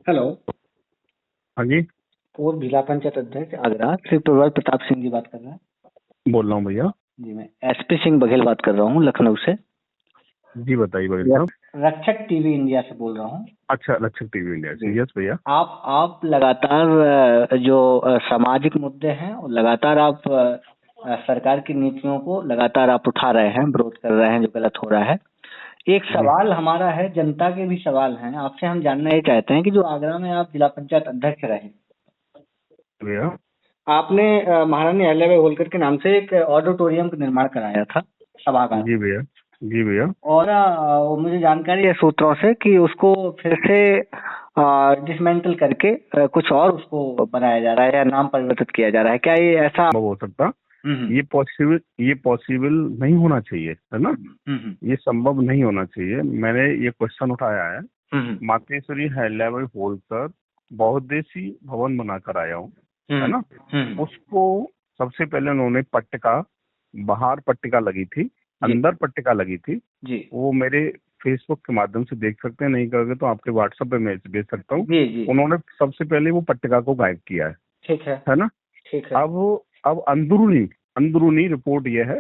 Hello. हाँ जी। और जिला पंचायत अध्यक्ष आगरा श्री प्रवर प्रताप सिंह जी बात कर रहे हैं। बोल रहा हूँ भैया। जी, मैं एसपी सिंह बघेल बात कर रहा हूँ लखनऊ से। जी बताइए बघेल साहब। रक्षक टीवी इंडिया से बोल रहा हूँ। अच्छा, रक्षक टीवी इंडिया जी, से। यस भैया। आप लगातार जो सामाजिक मुद्दे हैं और लगातार आप सरकार की नीतियों को लगातार आप उठा रहे हैं, विरोध कर रहे हैं जो गलत हो रहा है। एक जी सवाल हमारा है, जनता के भी सवाल हैं, आपसे हम जानना ये चाहते हैं कि जो आगरा में आप जिला पंचायत अध्यक्ष रहे, भैया। आपने महारानी अहिल्याबाई होलकर के नाम से एक ऑडिटोरियम का निर्माण कराया था, सभागार। जी भैया। जी भैया। और मुझे जानकारी है सूत्रों से कि उसको फिर से डिसमेंटल करके कुछ और उसको बनाया जा रहा है या नाम परिवर्तित किया जा रहा है, क्या ये ऐसा? संभव हो सकता। हम्म ये पॉसिबल नहीं होना चाहिए, है ना। हम्म ये संभव नहीं होना चाहिए। मैंने ये क्वेश्चन उठाया है। हम्म मातेश्वरी अहिल्याबाई होलकर बहुउद्देशीय भवन बनाकर आया हूँ, है हम्म ना। हम्म उसको सबसे पहले उन्होंने पट्टिका, बाहर पट्टिका लगी थी, जी अंदर पट्टिका लगी थी। जी वो मेरे फेसबुक के माध्यम से देख सकते हैं, नहीं करोगे तो आपके व्हाट्सएप पे मैं भेज सकता हूँ। जी जी उन्होंने सबसे पहले वो पट्टिका को गायब किया ठीक है। है ना। ठीक है। अब अंदरूनी अंदरूनी रिपोर्ट ये है,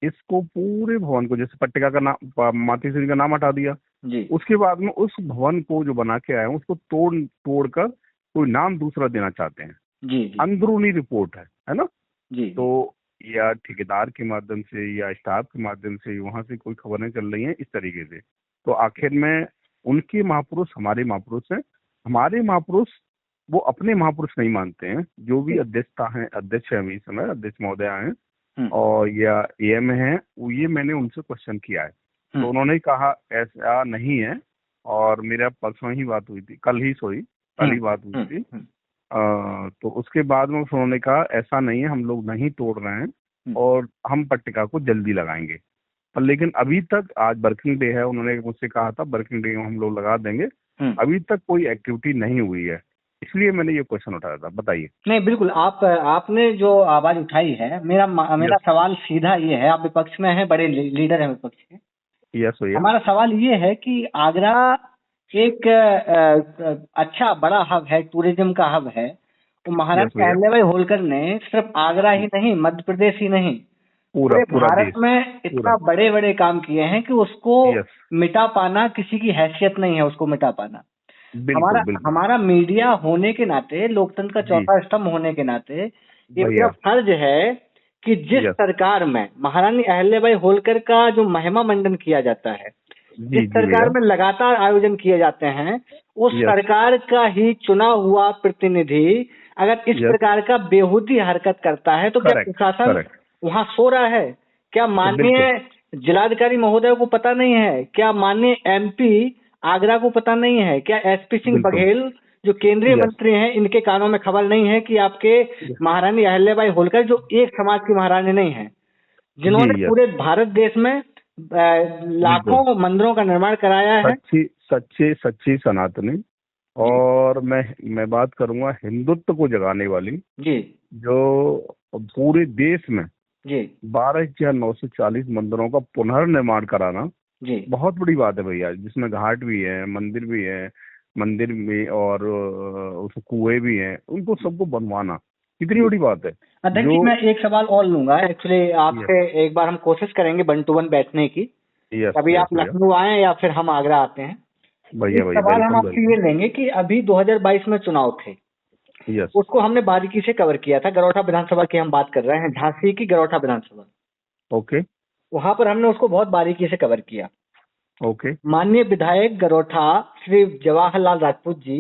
इसको पूरे भवन को, जैसे पट्टिका का नाम, मातृश्री का नाम हटा दिया। जी उसके बाद में उस भवन को जो बना के आए हैं उसको तोड़ कर कोई नाम दूसरा देना चाहते हैं। जी जी अंदरूनी रिपोर्ट है ना। जी तो जी या ठेकेदार के माध्यम से या स्टाफ के माध्यम से वहां से कोई खबरें चल रही हैं इस तरीके से। तो आखिर में उनके महापुरुष हमारे महापुरुष हैं। हमारे महापुरुष वो अपने महापुरुष नहीं मानते हैं। जो भी जी, अध्यक्ष है अभी इस समय, अध्यक्ष महोदय हैं हम्म और या एएम हैं, वो ये मैंने उनसे क्वेश्चन किया है। तो हम्म उन्होंने कहा ऐसा नहीं है। और मेरा परसों ही बात हुई थी, कल ही बात हुई हम्म थी। हम्म तो उसके बाद में उन्होंने कहा ऐसा नहीं है, हम लोग नहीं तोड़ रहे हैं हम्म और हम पट्टिका को जल्दी लगाएंगे। पर लेकिन अभी तक, आज वर्किंग डे है, उन्होंने मुझसे कहा था वर्किंग डे में हम लोग लगा देंगे। हम्म। अभी तक कोई एक्टिविटी नहीं हुई है, इसलिए मैंने ये क्वेश्चन उठाया था। बताइए। नहीं, बिल्कुल आपने जो आवाज उठाई है, मेरा यस। सवाल सीधा ये है, आप विपक्ष में हैं, बड़े लीडर हैं विपक्ष के। यस भैया। हमारा सवाल ये है कि आगरा एक अच्छा बड़ा हब है, टूरिज्म का हब है। तो यस महारानी भैया। अहिल्याबाई होलकर ने सिर्फ आगरा ही नहीं, मध्य प्रदेश ही नहीं, पूरा पूरे पूरा भारत देश। में पूरा। इतना बड़े बड़े काम किए हैं कि उसको यस। मिटा पाना किसी की हैसियत नहीं है, उसको मिटा पाना। बिल्कुल हमारा बिल्कुल। हमारा मीडिया होने के नाते, लोकतंत्र का जी चौथा स्तंभ होने के नाते, ये मेरा भैया। फर्ज है कि जिस यस। सरकार में महारानी अहिल्याबाई होलकर का जो महिमा मंडन किया जाता है, जिस जी जी सरकार भैया। में लगातार आयोजन किए जाते हैं, उस यस। सरकार का ही चुना हुआ प्रतिनिधि अगर इस यस। प्रकार का बेहूदी हरकत करता है तो क्या करेक्ट प्रशासन करेक्ट। वहां सो रहा है? क्या बिल्कुल माननीय जिलाधिकारी महोदय को पता नहीं है? क्या माननीय एमपी आगरा को पता नहीं है? क्या एसपी सिंह बिल्कुल। बघेल जो केंद्रीय यस। मंत्री हैं, इनके कानों में खबर नहीं है कि आपके महारानी अहिल्याबाई होलकर जो एक समाज की महारानी नहीं है, जी। जिन्होंने यस। पूरे भारत देश में बिल्कुल। लाखों मंदिरों का निर्माण कराया है। सच्ची सच्ची सच्ची सनातनी। जी और मैं बात करूंगा हिंदुत्व को जगाने वाली, जी जो पूरे देश में जी 12,940 मंदिरों का पुनर्निर्माण कराना जी बहुत बड़ी बात है भैया। जिसमें घाट भी है, मंदिर भी है, मंदिर में और उसमें कुएं भी हैं, उनको सबको बनवाना कितनी जी बड़ी बात है। अध्यक्ष जी, जो मैं एक सवाल और लूंगा एक्चुअली यस आपसे। एक बार हम कोशिश करेंगे 1 to 1 बैठने की, यस कभी यस आप भैया। लखनऊ आए या फिर हम आगरा आते हैं। भैया एक भैया सवाल हम वेलकम आपसे ये वेलकम। लेंगे कि अभी 2022 में चुनाव थे, यस। उसको हमने बारीकी से कवर किया था। गरौठा विधानसभा की हम बात कर रहे हैं, झांसी की गरौठा विधानसभा। ओके वहां पर हमने उसको बहुत बारीकी से कवर किया। ओके माननीय विधायक गरौठा श्री जवाहरलाल राजपूत जी,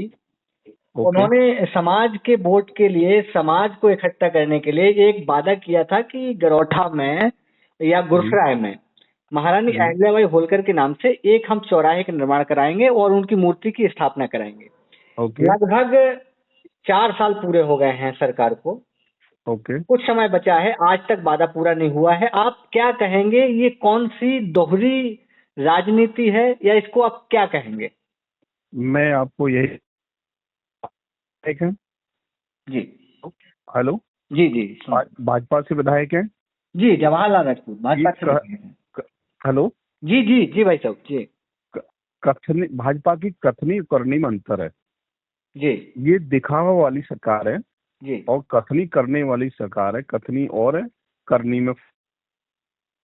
ओके। उन्होंने समाज के वोट के लिए, समाज को इकट्ठा करने के लिए एक वादा किया था कि गरौठा में या हम्म गुरसराय में महारानी हम्म। अहिल्याबाई होलकर के नाम से एक हम चौराहे का निर्माण कराएंगे और उनकी मूर्ति की स्थापना कराएंगे। ओके लगभग 4 साल पूरे हो गए हैं सरकार को, ओके। कुछ समय बचा है, आज तक वादा पूरा नहीं हुआ है। आप क्या कहेंगे, ये कौन सी दोहरी राजनीति है या इसको आप क्या कहेंगे? मैं आपको यही एक है। जी हेलो। जी जी सुन भाजपा से विधायक हैं। जी, जवाहरलाल राजपूत ये भाजपा से विधायक हैं। हेलो। जी जी जी भाई साहब जी। कथनी भाजपा की कथनी करनी में अंतर है। जी ये दिखावा वाली सरकार है जी और कथनी करने वाली सरकार है। कथनी और है, करनी में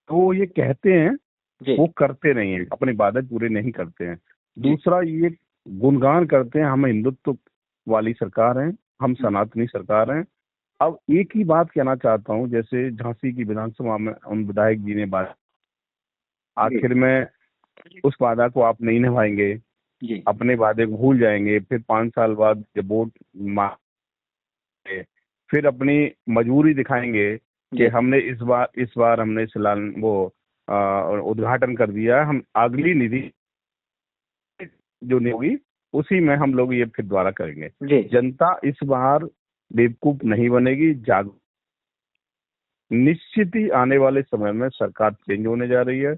तो ये कहते हैं, जी वो करते नहीं है, अपने वादे पूरे नहीं करते हैं। दूसरा, ये गुणगान करते हैं हम हिंदुत्व वाली सरकार हैं, हम सनातनी सरकार हैं। अब एक ही बात कहना चाहता हूँ, जैसे झांसी की विधानसभा में उन विधायक जी ने बात, आखिर में उस वादा को आप नहीं निभाएंगे, जी अपने वादे को भूल जाएंगे, फिर 5 साल बाद जब वोट मांगे फिर अपनी मजबूरी दिखाएंगे कि जी हमने इस बार हमने उद्घाटन कर दिया, हम अगली निधि जो नहीं होगी उसी में हम लोग ये फिर दोबारा करेंगे। जी जनता इस बार बेवकूफ नहीं बनेगी, निश्चित ही आने वाले समय में सरकार चेंज होने जा रही है।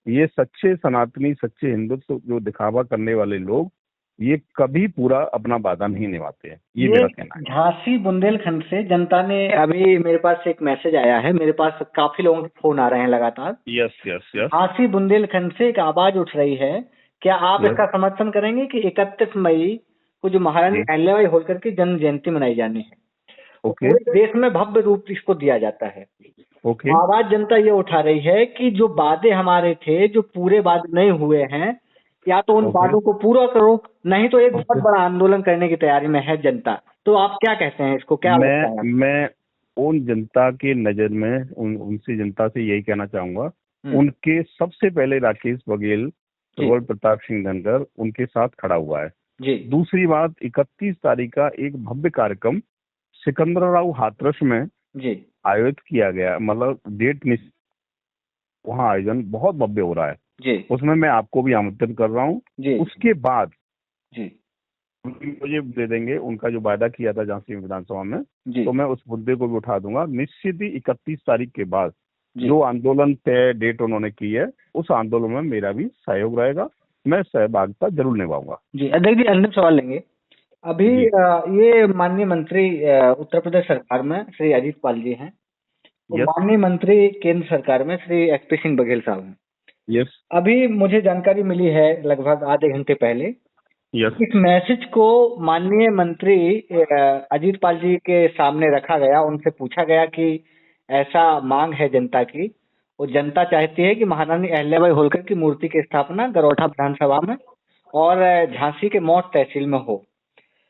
ये सच्चे सनातनी, सच्चे हिंदुत्व जो दिखावा करने वाले लोग, ये कभी पूरा अपना वादा नहीं निभाते हैं, ये मेरा कहना है। झांसी बुंदेलखंड से जनता ने, अभी मेरे पास एक मैसेज आया है, मेरे पास काफी लोगों के फोन आ रहे हैं लगातार। Yes yes yes. Jhansi Bundelkhand से एक आवाज उठ रही है, क्या आप Yes. इसका समर्थन करेंगे कि 31 मई को जो महारानी अहिल्याबाई होलकर की जन्म जयंती मनाई जानी है, तो ओके पूरे देश में भव्य रूप इसको दिया जाता है। ओके आवाज जनता ये उठा रही है कि जो वादे हमारे थे, जो पूरे वादे नहीं हुए हैं, या तो उन Okay. वादों को पूरा करो, नहीं तो एक बहुत Okay. बड़ा आंदोलन करने की तैयारी में है जनता। तो आप क्या कहते हैं इसको, क्या लगता है? मैं उन जनता के नजर में उनसे जनता से यही कहना चाहूंगा, उनके सबसे पहले राकेश बघेल, प्रबल प्रताप सिंह धनखड़ उनके साथ खड़ा हुआ है जी। दूसरी बात, 31 तारीख का एक भव्य कार्यक्रम सिकंदराव हाथरस में जी आयोजित किया गया, मतलब डेट निश्चित, वहाँ आयोजन बहुत भव्य हो रहा है जी उसमें मैं आपको भी आमंत्रित कर रहा हूँ। जी उसके बाद जी मुझे दे देंगे उनका जो वायदा किया था झांसी विधानसभा में, जी तो मैं उस मुद्दे को भी उठा दूंगा। निश्चित ही 31 तारीख के बाद जी जो आंदोलन तय डेट उन्होंने की है, उस आंदोलन में मेरा भी सहयोग रहेगा, मैं सहभागिता जरूर निभाऊंगा। जी। अध्यक्ष जी, अंतिम सवाल लेंगे। अभी जी। ये माननीय मंत्री उत्तर प्रदेश सरकार में श्री अजीत पाल जी हैं, और यस माननीय मंत्री केंद्र सरकार में श्री एसपी सिंह बघेल साहब हैं। यस अभी मुझे जानकारी मिली है लगभग आधे घंटे पहले, यस इस मैसेज को माननीय मंत्री अजीत पाल जी के सामने रखा गया, उनसे पूछा गया कि ऐसा मांग है जनता की, और जनता चाहती है कि महारानी अहिल्याबाई होलकर की मूर्ति की स्थापना गरौठा विधानसभा में और झांसी के मौत तहसील में हो।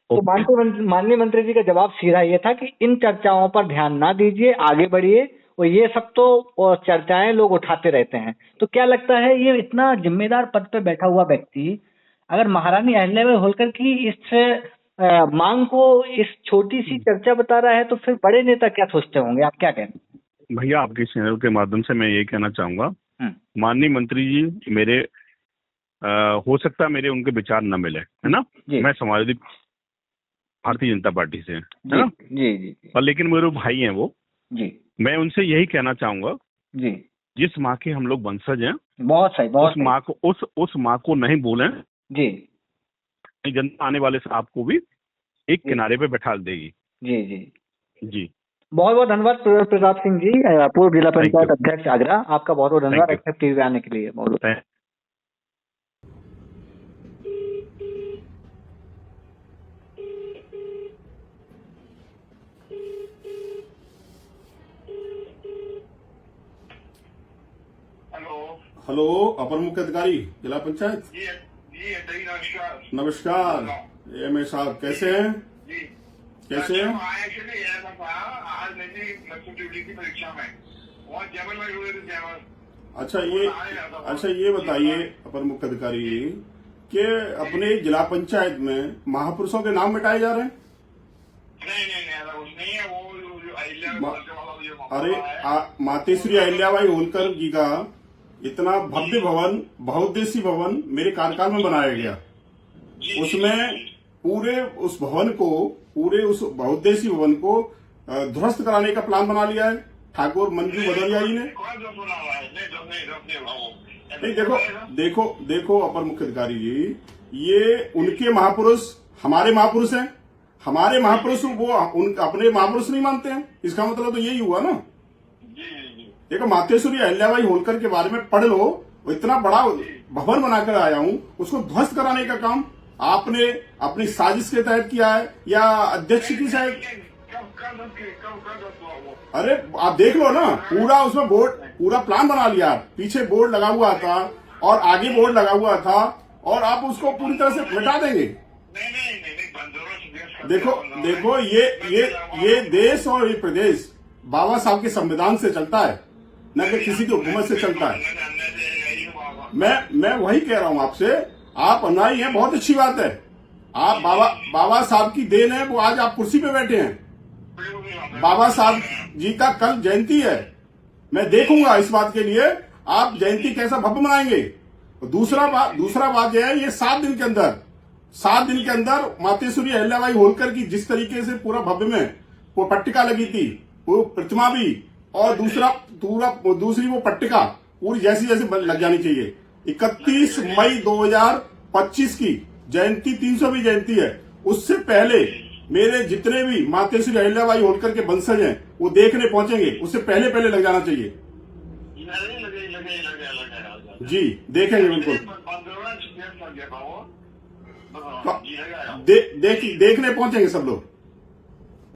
तो माननीय मंत्री जी का जवाब सीधा ये था कि इन चर्चाओं पर ध्यान ना दीजिए, आगे बढ़िए, और ये सब तो चर्चाएं लोग उठाते रहते हैं। तो क्या लगता है, ये इतना जिम्मेदार पद पे बैठा हुआ व्यक्ति अगर महारानी अहिल्याबाई होलकर की इस मांग को इस छोटी सी चर्चा बता रहा है, तो फिर बड़े नेता क्या सोचते होंगे? आप क्या कहें? भैया, आपके चैनल के माध्यम से मैं ये कहना चाहूंगा, माननीय मंत्री जी मेरे हो सकता है मेरे उनके विचार न मिले, है ना, मैं समाजवादी भारतीय जनता पार्टी से, है ना, जी जी और लेकिन मेरे भाई हैं वो जी, मैं उनसे यही कहना चाहूंगा जी, जिस माँ के हम लोग वंशज हैं, बहुत सही, बहुत उस माँ को नहीं बोलें, जी, जनता आने वाले सांप को भी एक किनारे पे बैठा देगी। जी जी जी, बहुत बहुत धन्यवाद प्रताप सिंह जी, पूर्व जिला पंचायत अध्यक्ष आगरा, आपका बहुत बहुत धन्यवाद एक्टिव टीवी आने के लिए। बहुत हेलो, अपर मुख्य अधिकारी जिला पंचायत। जी नमस्कार। नमस्कार एम ए साहब, कैसे हैं? जी कैसे हैं? आज मेरी ड्यूटी की परीक्षा में वहाँ जबल में हुए थे जबल। अच्छा ये बताइए अपर मुख्य अधिकारी जी कि अपने जिला पंचायत में महापुरुषों के नाम मिटाए जा रहे हैं? नहीं ऐसा कुछ नहीं है। वो जो अहिल्या, अरे मातेश्री अहिल्याबाई होलकर जी का इतना भव्य भवन, बहुउद्देशीय भवन मेरे कार्यकाल में बनाया गया। उसमें पूरे उस बहुउद्देशीय भवन को ध्वस्त कराने का प्लान बना लिया है ठाकुर मंजू भदौरिया जी ने। नहीं, देखो अपर मुख्य अधिकारी जी, ये उनके महापुरुष हमारे महापुरुष हैं। हमारे महापुरुष वो अपने महापुरुष नहीं मानते हैं, इसका मतलब तो यही हुआ ना। देखो, मातेश्वरी अहिल्याबाई होलकर के बारे में पढ़ लो, वो इतना बड़ा भवन बनाकर आया हूँ, उसको ध्वस्त कराने का काम आपने अपनी साजिश के तहत किया है या अध्यक्ष की शायद? कब वो अरे आप देख लो ना, पूरा उसमें बोर्ड, पूरा प्लान बना लिया, पीछे बोर्ड लगा हुआ था और आगे बोर्ड लगा हुआ था, और आप उसको पूरी तरह से मिटा देंगे। नहीं बंदोबस्त देश का देखो बंदोबस्त देखो ये देश और ये प्रदेश बाबा साहब के संविधान से चलता है, न कि किसी की हुकूमत से चलता है। मैं वही कह रहा हूं आपसे, आप अनुयायी हैं, बहुत अच्छी बात है। आप बाबा साहब की देन है, वो आज आप कुर्सी पे बैठे हैं। बाबा साहब जी का कल जयंती है, मैं देखूंगा इस बात के लिए आप जयंती कैसा भव्य मनाएंगे। दूसरा बात यह है, ये 7 दिन के अंदर मातेश्वरी अहिल्याबाई होलकर की जिस तरीके से पूरा भव्य में वो पट्टिका लगी थी, वो प्रतिमा भी, और दूसरी वो पट्टिका पूरी जैसी लग जानी चाहिए। 31 मई 2025 की जयंती 300वीं जयंती है, उससे पहले मेरे जितने भी मातेश्वरी अहिल्याबाई होलकर के वंशज हैं वो देखने पहुंचेंगे, उससे पहले लग जाना चाहिए। जी देखेंगे बिल्कुल, देखने पहुंचेंगे सब लोग।